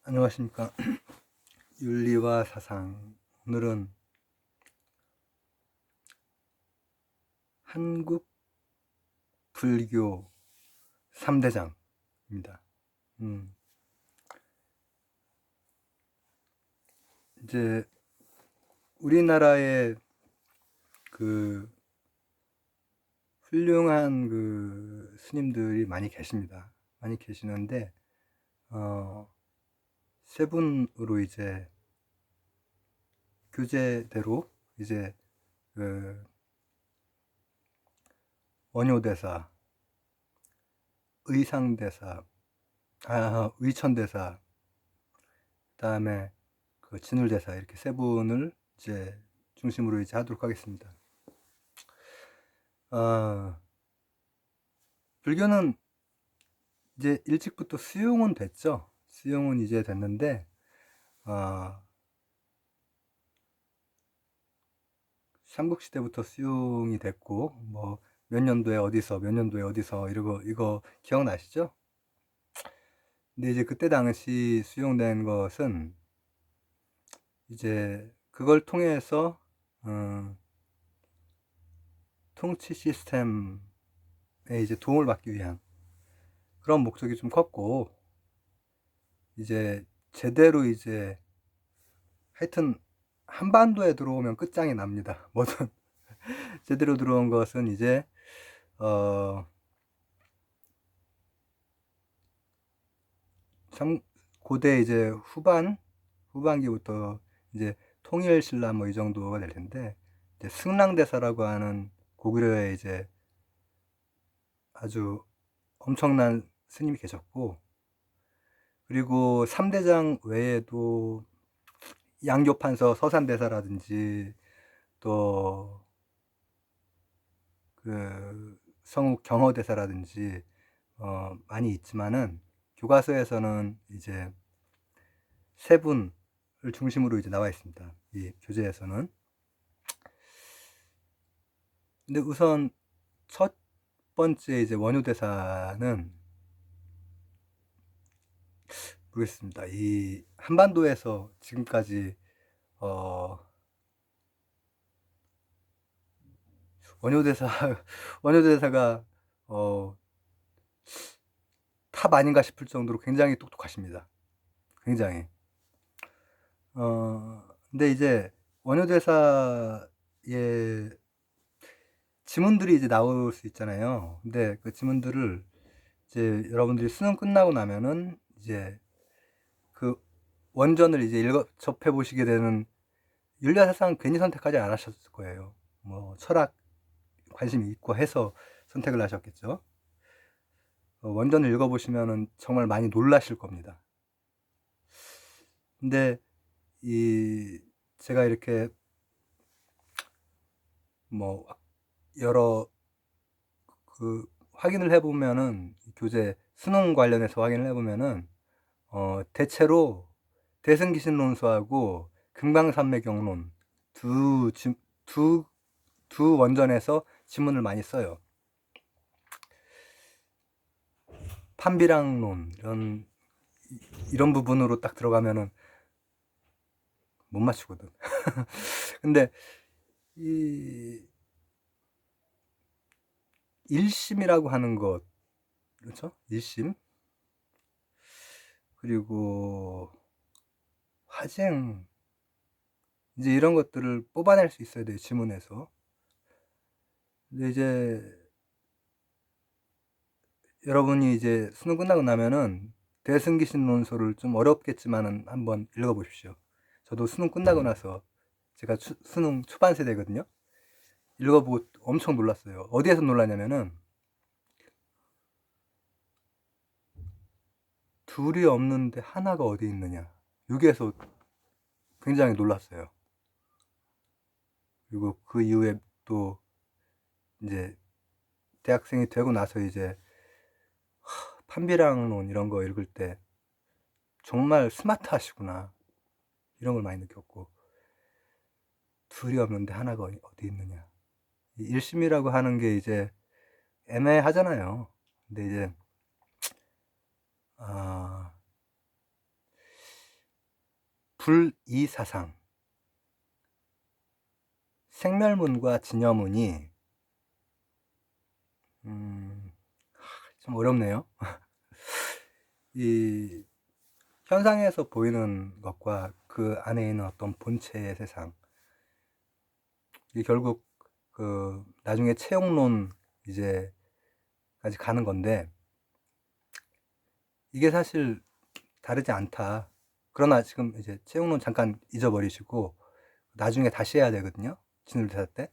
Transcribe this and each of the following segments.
안녕하십니까. 윤리와 사상. 오늘은 한국 불교 3대장입니다. 이제 우리나라에 그 훌륭한 그 스님들이 많이 계십니다. 많이 계시는데, 세 분으로 이제 교제대로 이제 그 원효대사, 의상대사, 의천대사, 그다음에 그 진울대사, 이렇게 세 분을 이제 중심으로 이제 하도록 하겠습니다. 불교는 이제 일찍부터 수용은 됐죠. 수용은 이제 됐는데, 삼국시대부터 수용이 됐고, 뭐, 몇 년도에 어디서, 몇 년도에 어디서, 이거 기억나시죠? 근데 이제 그때 당시 수용된 것은, 이제 그걸 통해서, 통치 시스템에 이제 도움을 받기 위한 그런 목적이 좀 컸고, 이제 제대로 이제 하여튼 한반도에 들어오면 끝장이 납니다. 뭐든 제대로 들어온 것은 이제 고대 이제 후반기부터 이제 통일신라 뭐 이 정도가 될 텐데, 이제 승랑대사라고 하는 고구려에 이제 아주 엄청난 스님이 계셨고, 그리고 3대장 외에도 양교판서 서산대사라든지 또 그 성욱 경허대사라든지 많이 있지만은, 교과서에서는 이제 세 분을 중심으로 이제 나와 있습니다. 이 교재에서는. 근데 우선 첫 번째 이제 원효대사는 모르겠습니다. 이 한반도에서 지금까지 원효대사 원효대사가 탑 아닌가 싶을 정도로 굉장히 똑똑하십니다. 굉장히. 근데 이제 원효대사의 지문들이 이제 나올 수 있잖아요. 근데 그 지문들을 이제 여러분들이 수능 끝나고 나면은 이제 그 원전을 이제 접해 보시게 되는, 윤리사상 괜히 선택하지 않으셨을 거예요. 뭐 철학 관심이 있고 해서 선택을 하셨겠죠. 원전을 읽어보시면은 정말 많이 놀라실 겁니다. 근데 제가 이렇게 뭐 여러 그 확인을 해보면은, 교재 수능 관련해서 확인을 해보면은 대체로 대승기신론수하고 금강산매경론 두 원전에서 지문을 많이 써요. 판비랑론 이런 부분으로 딱 들어가면은 못 맞추거든. 근데 이 일심이라고 하는 것, 그렇죠? 일심, 그리고 화쟁, 이제 이런 것들을 뽑아낼 수 있어야 돼요, 지문에서. 근데 이제 여러분이 이제 수능 끝나고 나면은 대승기신 논소를 좀 어렵겠지만은 한번 읽어보십시오. 저도 수능 끝나고 나서, 제가 수능 초반 세대거든요. 읽어보고 엄청 놀랐어요. 어디에서 놀랐냐면은, 둘이 없는데 하나가 어디 있느냐, 여기에서 굉장히 놀랐어요. 그리고 그 이후에 또 이제 대학생이 되고 나서 이제 판비랑론 이런 거 읽을 때 정말 스마트 하시구나, 이런 걸 많이 느꼈고, 둘이 없는데 하나가 어디 있느냐, 이 일심이라고 하는 게 이제 애매하잖아요. 근데 이제 불이사상, 생멸문과 진여문이 좀 어렵네요. 이 현상에서 보이는 것과 그 안에 있는 어떤 본체의 세상, 이 결국 그 나중에 채용론 이제 까지 가는 건데, 이게 사실 다르지 않다. 그러나 지금 이제 채용론 잠깐 잊어버리시고 나중에 다시 해야 되거든요. 진울대사 때.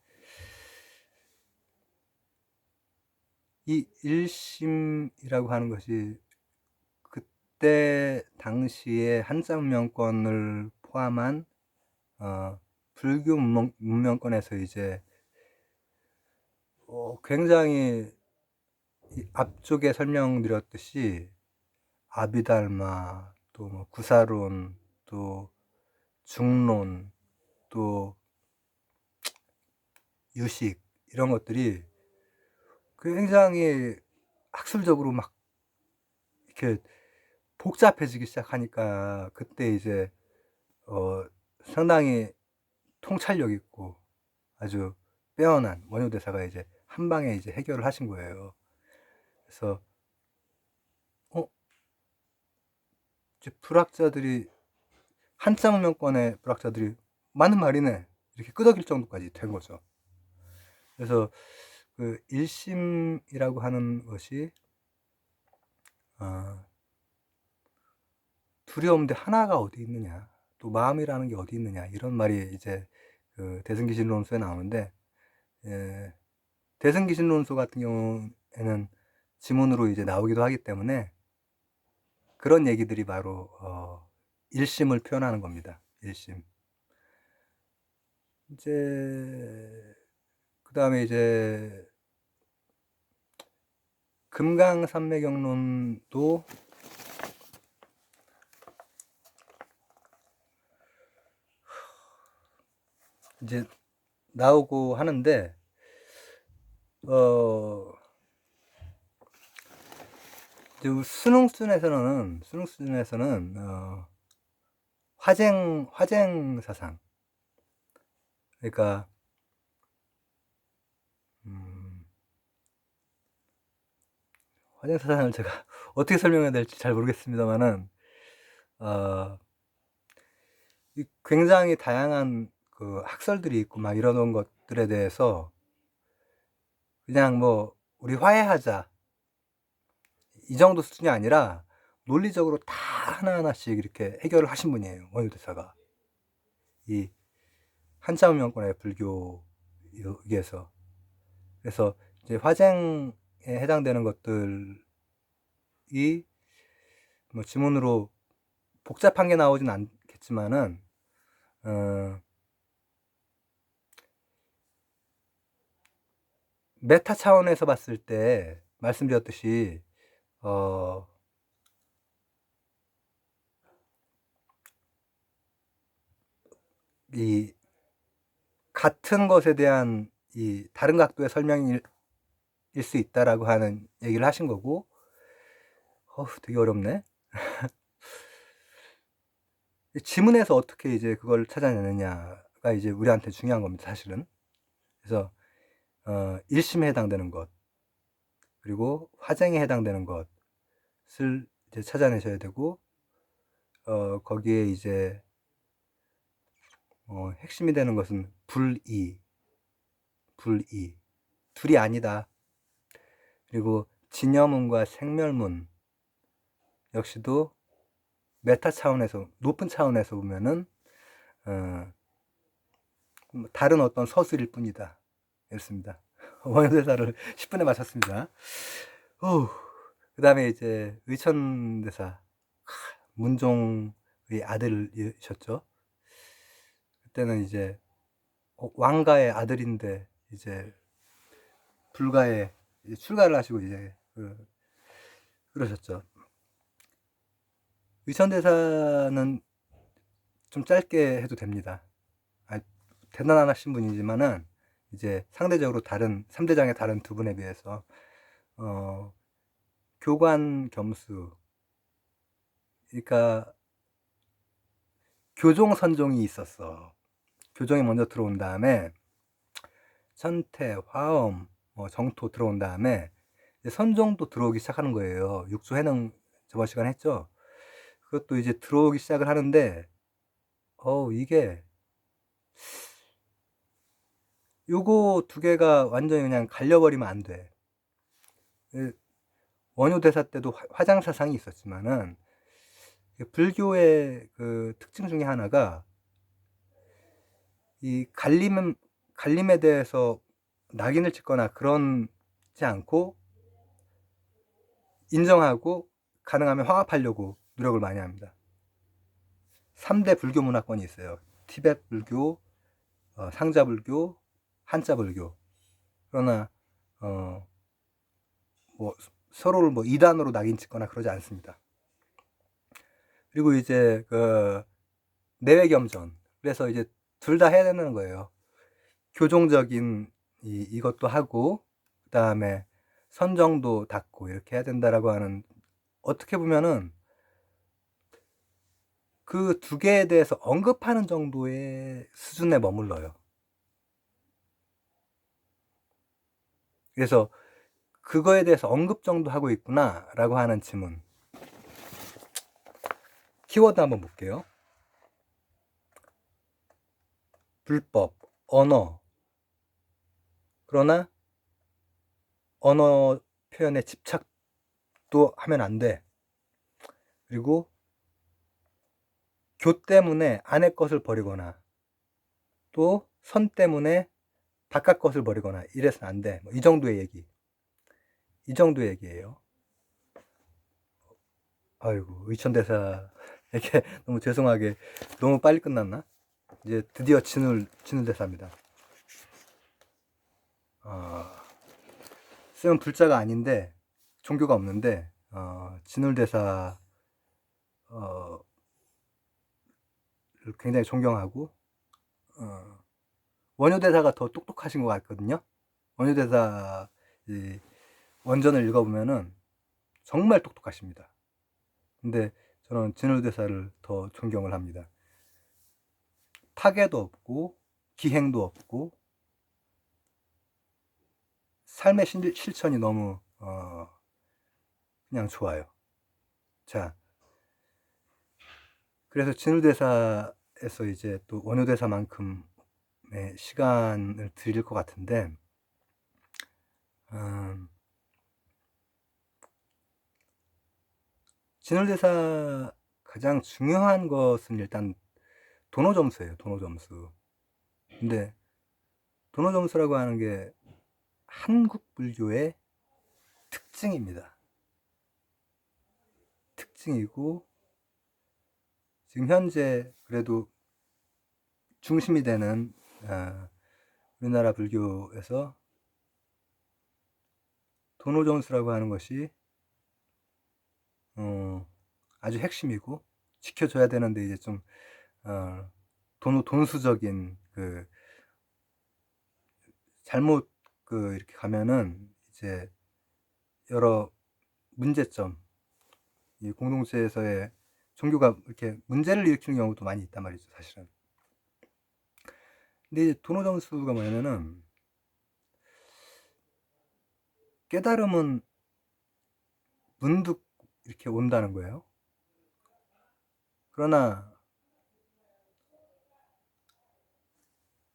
이 일심이라고 하는 것이 그때 당시에 한자 문명권을 포함한 불교 문명권에서 이제 굉장히 앞쪽에 설명드렸듯이 아비달마, 또 뭐 구사론, 또 중론, 또 유식, 이런 것들이 굉장히 학술적으로 막 이렇게 복잡해지기 시작하니까 그때 이제 상당히 통찰력 있고 아주 빼어난 원효대사가 이제 한 방에 이제 해결을 하신 거예요. 그래서 이제 불학자들이, 한자 문명권의 불학자들이 맞는 말이네 이렇게 끄덕일 정도까지 된 거죠. 그래서 그 일심이라고 하는 것이 둘이 없는데 하나가 어디 있느냐, 또 마음이라는 게 어디 있느냐, 이런 말이 이제 그 대승기신론서에 나오는데, 대승기신론서 같은 경우에는 지문으로 이제 나오기도 하기 때문에 그런 얘기들이 바로 일심을 표현하는 겁니다. 일심. 이제 그 다음에 이제 금강산매경론도 이제 나오고 하는데, 수능 수준에서는 화쟁 사상, 그러니까 화쟁 사상을 제가 어떻게 설명해야 될지 잘 모르겠습니다만은 굉장히 다양한 그 학설들이 있고 막 이러는 것들에 대해서 그냥 뭐 우리 화해하자 이 정도 수준이 아니라 논리적으로 다 하나하나씩 이렇게 해결을 하신 분이에요, 원효대사가. 이 한자 문명권의 불교에서. 그래서 이제 화쟁에 해당되는 것들이 뭐 지문으로 복잡한 게 나오진 않겠지만은 메타 차원에서 봤을 때 말씀드렸듯이 이 같은 것에 대한 이 다른 각도의 설명일 수 있다라고 하는 얘기를 하신 거고, 되게 어렵네. 지문에서 어떻게 이제 그걸 찾아내느냐가 이제 우리한테 중요한 겁니다, 사실은. 그래서 일심에 해당되는 것, 그리고 화쟁에 해당되는 것을 이제 찾아내셔야 되고, 거기에 이제 핵심이 되는 것은 불이, 둘이 아니다. 그리고 진여문과 생멸문 역시도 메타 차원에서, 높은 차원에서 보면은 다른 어떤 서술일 뿐이다, 이렇습니다. 원효대사를 10분에 마쳤습니다. 그 다음에 이제 의천대사, 문종의 아들이셨죠. 그때는 이제 왕가의 아들인데 이제 불가에 이제 출가를 하시고 이제 그러셨죠. 의천대사는 좀 짧게 해도 됩니다. 대단하신 분이지만은 이제 상대적으로 다른 3대장의 다른 두 분에 비해서 교관 겸수, 그러니까 교종 선종이 있었어. 교종이 먼저 들어온 다음에 천태, 화엄, 정토 들어온 다음에 이제 선종도 들어오기 시작하는 거예요. 육조 해능 저번 시간 했죠. 그것도 이제 들어오기 시작을 하는데 이게 요거 두 개가 완전히 그냥 갈려버리면 안 돼. 원효대사 때도 화장사상이 있었지만은 불교의 그 특징 중에 하나가 이 갈림에 대해서 낙인을 찍거나 그러지 않고 인정하고 가능하면 화합하려고 노력을 많이 합니다. 3대 불교 문화권이 있어요. 티베트 불교, 상자 불교, 한자 불교. 그러나 서로를 이단으로 낙인 찍거나 그러지 않습니다. 그리고 이제 그 내외겸전. 그래서 이제 둘 다 해야 되는 거예요. 교종적인 이것도 하고 그 다음에 선정도 닦고 이렇게 해야 된다라고 하는, 어떻게 보면은 그 두 개에 대해서 언급하는 정도의 수준에 머물러요. 그래서 그거에 대해서 언급 정도 하고 있구나 라고 하는 지문. 키워드 한번 볼게요. 불법, 언어. 그러나 언어 표현에 집착도 하면 안 돼. 그리고 교 때문에 아내 것을 버리거나 또 선 때문에 바깥 것을 버리거나 이래서는 안 돼. 이 정도의 얘기. 이 정도의 얘기예요. 아이고, 의천대사 이렇게 너무 죄송하게 너무 빨리 끝났나? 이제 드디어 진울대사입니다. 쌤은 불자가 아닌데 종교가 없는데 진울대사 굉장히 존경하고 원효대사가 더 똑똑하신 것 같거든요. 원효대사 원전을 읽어보면은 정말 똑똑하십니다. 근데 저는 진울대사를 더 존경을 합니다. 타계도 없고 기행도 없고 삶의 실천이 너무 그냥 좋아요. 그래서 진울대사에서 이제 또 원효대사만큼의 시간을 드릴 것 같은데, 진울대사 가장 중요한 것은 일단 도노점수예요. 도노점수. 근데 도노점수라고 하는 게 한국 불교의 특징입니다. 특징이고 지금 현재 그래도 중심이 되는 우리나라 불교에서 도노점수라고 하는 것이 아주 핵심이고 지켜줘야 되는데, 이제 좀 돈수적인 잘못 이렇게 가면은 이제 여러 문제점, 이 공동체에서의 종교가 이렇게 문제를 일으키는 경우도 많이 있단 말이죠, 사실은. 근데 이제 도노점수가 뭐냐면은, 깨달음은 문득 이렇게 온다는 거예요. 그러나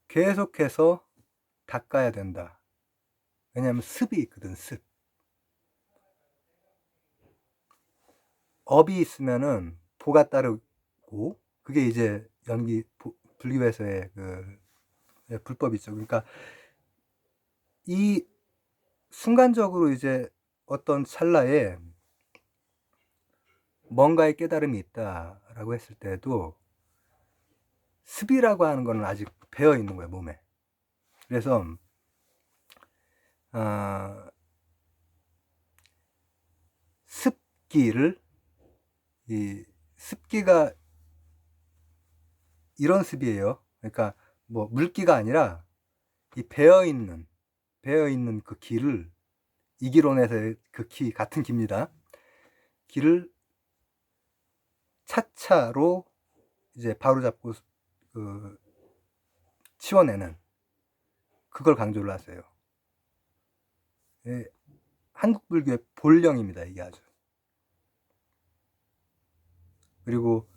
계속해서 닦아야 된다. 왜냐하면 습이 있거든, 습. 업이 있으면은 보가 따르고, 그게 이제 불교에서의 불법이죠. 그러니까 이 순간적으로 이제 어떤 찰나에 뭔가의 깨달음이 있다라고 했을 때도 습이라고 하는 거는 아직 배어 있는 거예요, 몸에. 그래서 습기를, 이 습기가 이런 습이에요. 그러니까 뭐 물기가 아니라 이 배어 있는 그 기를, 이기론에서의 그 기, 같은 기입니다. 기를 차차로 이제 바로잡고 그 치워내는 그걸 강조를 하세요. 예, 한국 불교의 본령입니다, 이게 아주. 그리고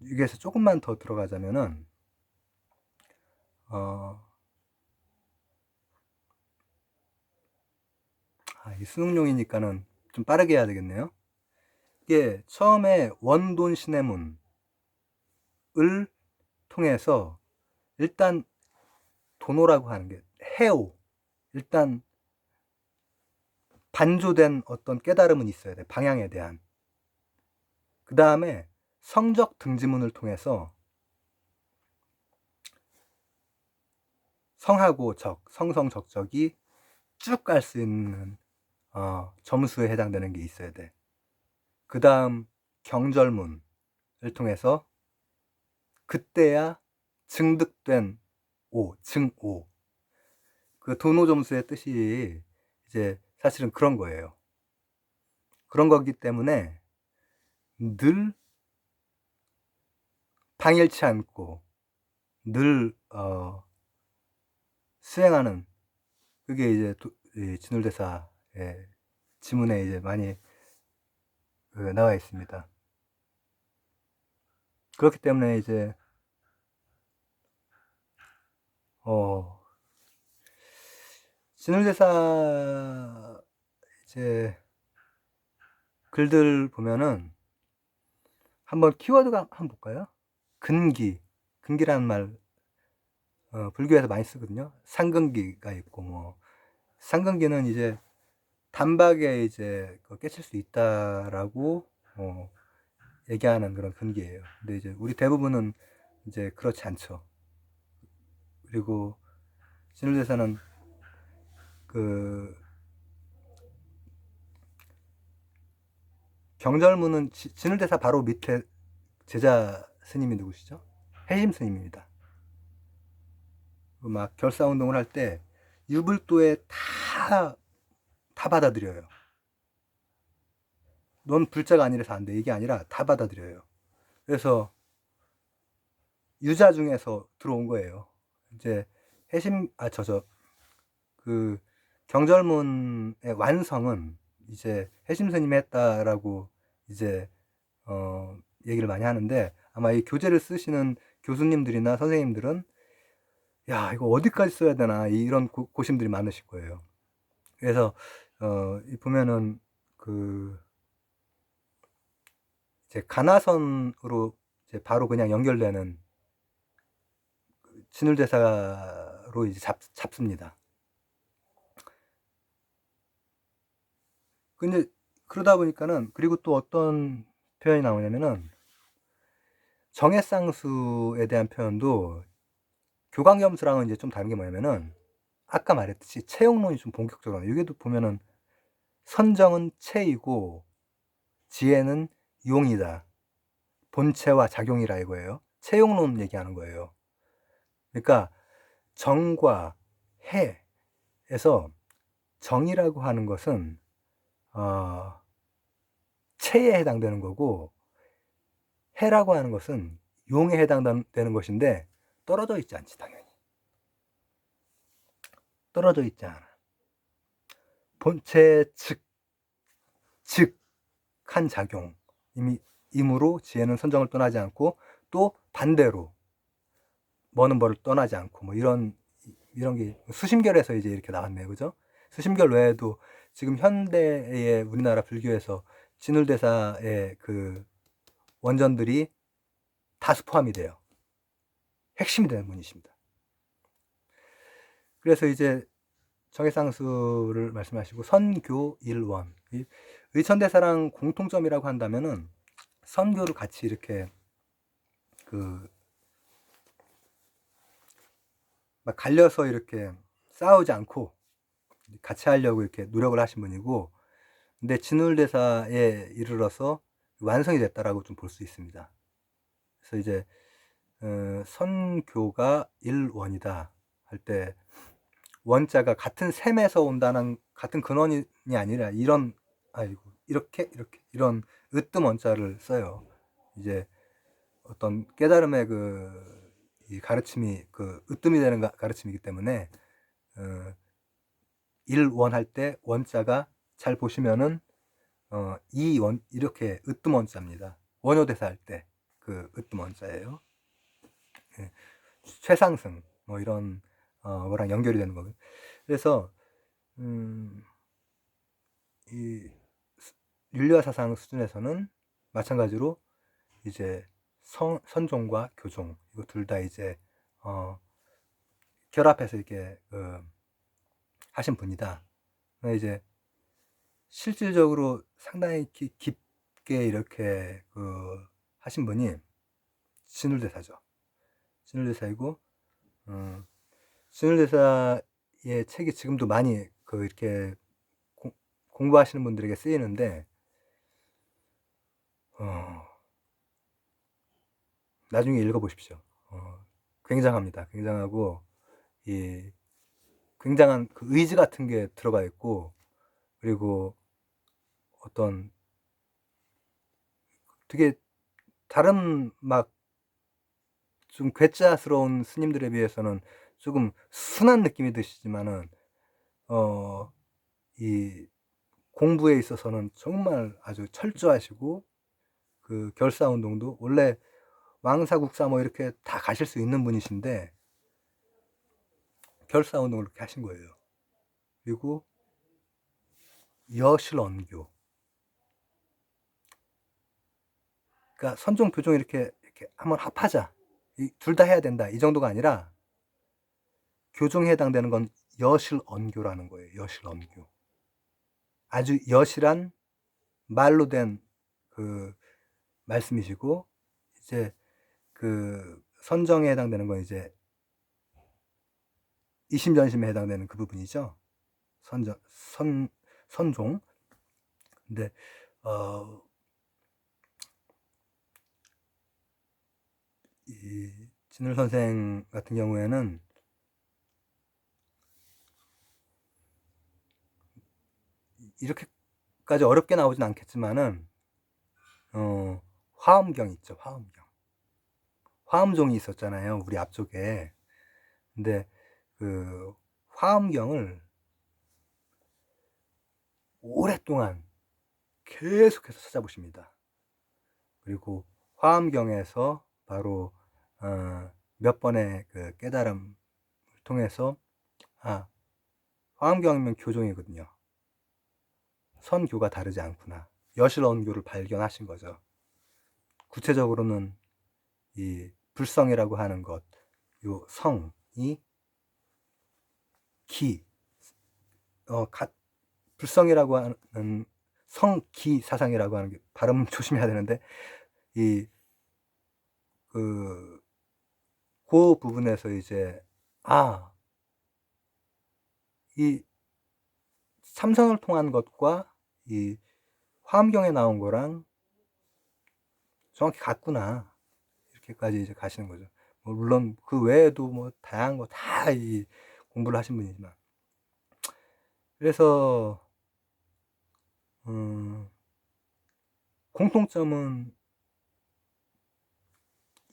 여기에서 조금만 더 들어가자면은 이 수능용이니까는 좀 빠르게 해야 되겠네요. 이게 처음에 원돈 신해문을 통해서 일단 도노라고 하는 게 해오, 일단 반조된 어떤 깨달음은 있어야 돼, 방향에 대한. 그 다음에 성적 등지문을 통해서 성하고 적, 성성적적이 쭉 갈 수 있는 점수에 해당되는 게 있어야 돼. 그 다음 경절문을 통해서 그때야 증득된 오, 증오. 그 도노 점수의 뜻이 이제 사실은 그런 거예요. 그런 거기 때문에 늘 방일치 않고 늘 수행하는, 그게 이제 진울대사의 지문에 이제 많이 나와 있습니다. 그렇기 때문에 이제 진울대사 이제 글들 보면은 한번 키워드가 한번 볼까요? 근기라는 말 불교에서 많이 쓰거든요. 상근기가 있고, 뭐 상근기는 이제 단박에 이제 깨칠 수 있다라고 얘기하는 그런 근기예요. 근데 이제 우리 대부분은 이제 그렇지 않죠. 그리고 진울대사는 그 경절문은 진울대사 바로 밑에 제자 스님이 누구시죠? 해심 스님입니다. 막 결사운동을 할 때 유불도에 다 받아들여요. 넌 불자가 아니라서 안 돼, 이게 아니라 다 받아들여요. 그래서 유자 중에서 들어온 거예요. 이제 해심 그 경절문의 완성은 이제 해심 스님이 했다라고 이제 얘기를 많이 하는데, 아마 이 교재를 쓰시는 교수님들이나 선생님들은 야, 이거 어디까지 써야 되나, 이런 고심들이 많으실 거예요. 그래서 보면은 이제 가나선으로 이제 바로 그냥 연결되는 진울대사로 이제 잡습니다. 근데 그러다 보니까는, 그리고 또 어떤 표현이 나오냐면은 정해쌍수에 대한 표현도 교광염수랑은 이제 좀 다른 게 뭐냐면은, 아까 말했듯이 체용론이 좀 본격적으로 나와요. 여기도 보면은 선정은 체이고 지혜는 용이다, 본체와 작용이라 이거예요. 체용론 얘기하는 거예요. 그러니까 정과 해에서 정이라고 하는 것은 체에 해당되는 거고, 해라고 하는 것은 용에 해당되는 것인데 떨어져 있지 않지, 당연히. 떨어져 있지 않아. 본체 즉한 작용이므로 지혜는 선정을 떠나지 않고, 또 반대로 뭐는 뭐를 떠나지 않고, 뭐 이런 게 수심결에서 이제 이렇게 나왔네요, 그죠? 수심결 외에도 지금 현대의 우리나라 불교에서 진울대사의 그 원전들이 다수 포함이 돼요. 핵심이 되는 분이십니다. 그래서 이제 정해쌍수를 말씀하시고 선교일원, 의천대사랑 공통점이라고 한다면은 선교를 같이 이렇게 막 갈려서 이렇게 싸우지 않고 같이 하려고 이렇게 노력을 하신 분이고, 근데 진울대사에 이르러서 완성이 됐다라고 좀 볼 수 있습니다. 그래서 이제 선교가 일원이다 할 때 원자가 같은 셈에서 온다는, 같은 근원이 아니라 이런 으뜸 원자를 써요. 이제 어떤 깨달음의 이 가르침이 으뜸이 되는 가르침이기 때문에 일원 할 때 원자가 잘 보시면은 이원 이렇게 으뜸 원자입니다. 원효대사 할 때 으뜸 원자예요. 예. 최상승 뭐 이런 거랑 연결이 되는 거고요. 그래서 이 윤리와 사상 수준에서는 마찬가지로 이제 선종과 교종 이거 둘 다 이제 결합해서 이렇게 하신 분이다. 이제 실질적으로 상당히 깊게 이렇게 하신 분이 진울대사죠. 진울대사이고 진울대사의 책이 지금도 많이 이렇게 공부하시는 분들에게 쓰이는데 나중에 읽어보십시오. 굉장합니다. 굉장하고 이 굉장한 의지 같은 게 들어가 있고, 그리고 어떤 되게 다른 막 좀 괴짜스러운 스님들에 비해서는 조금 순한 느낌이 드시지만은 이 공부에 있어서는 정말 아주 철저하시고 결사운동도 원래 왕사국사 뭐 이렇게 다 가실 수 있는 분이신데 결사운동을 그렇게 하신 거예요. 그리고 여실언교, 그러니까 선종 교종 이렇게 한번 합하자, 둘 다 해야 된다 이 정도가 아니라 교종에 해당되는 건 여실언교라는 거예요. 여실언교, 아주 여실한 말로 된 말씀이시고, 이제 선정에 해당되는 건 이제 이심전심에 해당되는 그 부분이죠. 선종. 근데 이 진울 선생 같은 경우에는 이렇게까지 어렵게 나오진 않겠지만은 화엄경 있죠. 화엄종이 있었잖아요, 우리 앞쪽에. 근데 화엄경을 오랫동안 계속해서 찾아보십니다. 그리고 화엄경에서 바로 몇 번의 깨달음을 통해서 화엄경이면 교종이거든요. 선교가 다르지 않구나, 여실언교를 발견하신 거죠. 구체적으로는 이 불성이라고 하는 것, 요 성이 기, 불성이라고 하는 성기 사상이라고 하는 게 발음 조심해야 되는데, 그 부분에서 이제 이 삼선을 통한 것과 이 화엄경에 나온 거랑 정확히 같구나, 이렇게까지 이제 가시는 거죠. 물론 그 외에도 뭐 다양한 거 다 공부를 하신 분이지만, 그래서 공통점은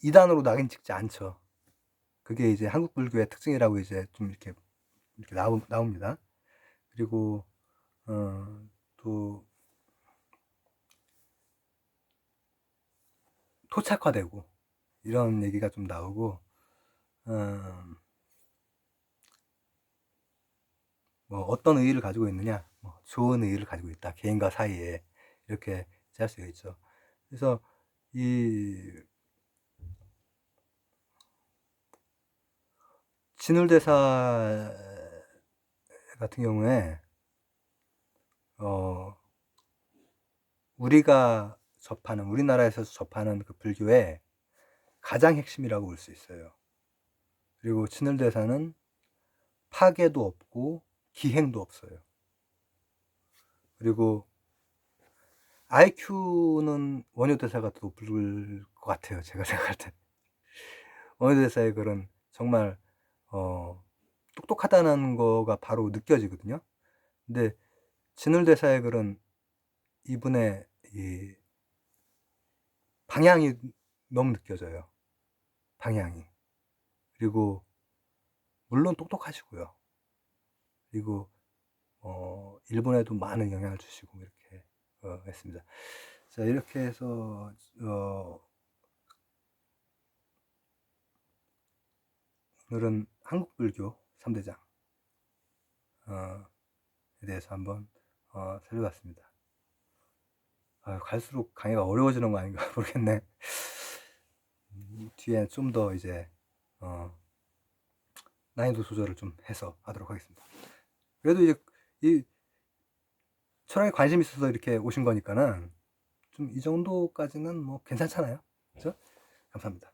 이단으로 낙인 찍지 않죠. 그게 이제 한국 불교의 특징이라고 이제 좀 이렇게 나옵니다. 그리고 또 토착화되고 이런 얘기가 좀 나오고, 뭐 어떤 의의를 가지고 있느냐, 뭐 좋은 의의를 가지고 있다, 개인과 사이에, 이렇게 할 수가 있죠. 그래서 이 진울대사 같은 경우에 우리가 접하는, 우리나라에서 접하는 그 불교의 가장 핵심이라고 볼 수 있어요. 그리고 진울대사는 파괴도 없고 기행도 없어요. 그리고 IQ는 원효대사가 더 높을 것 같아요, 제가 생각할 때. 원효대사의 글은 정말 똑똑하다는 거가 바로 느껴지거든요. 근데 진울대사의 글은 이분의 이 방향이 너무 느껴져요. 방향이. 그리고 물론 똑똑하시고요. 그리고 일본에도 많은 영향을 주시고 이렇게 했습니다. 자, 이렇게 해서 오늘은 한국불교 3대장에 대해서 한번 살펴봤습니다. 갈수록 강의가 어려워지는 거 아닌가 모르겠네. 뒤에 좀 더 이제 난이도 조절을 좀 해서 하도록 하겠습니다. 그래도 이제 이 철학에 관심 있어서 이렇게 오신 거니까는 좀 이 정도까지는 뭐 괜찮잖아요. 그죠? 감사합니다.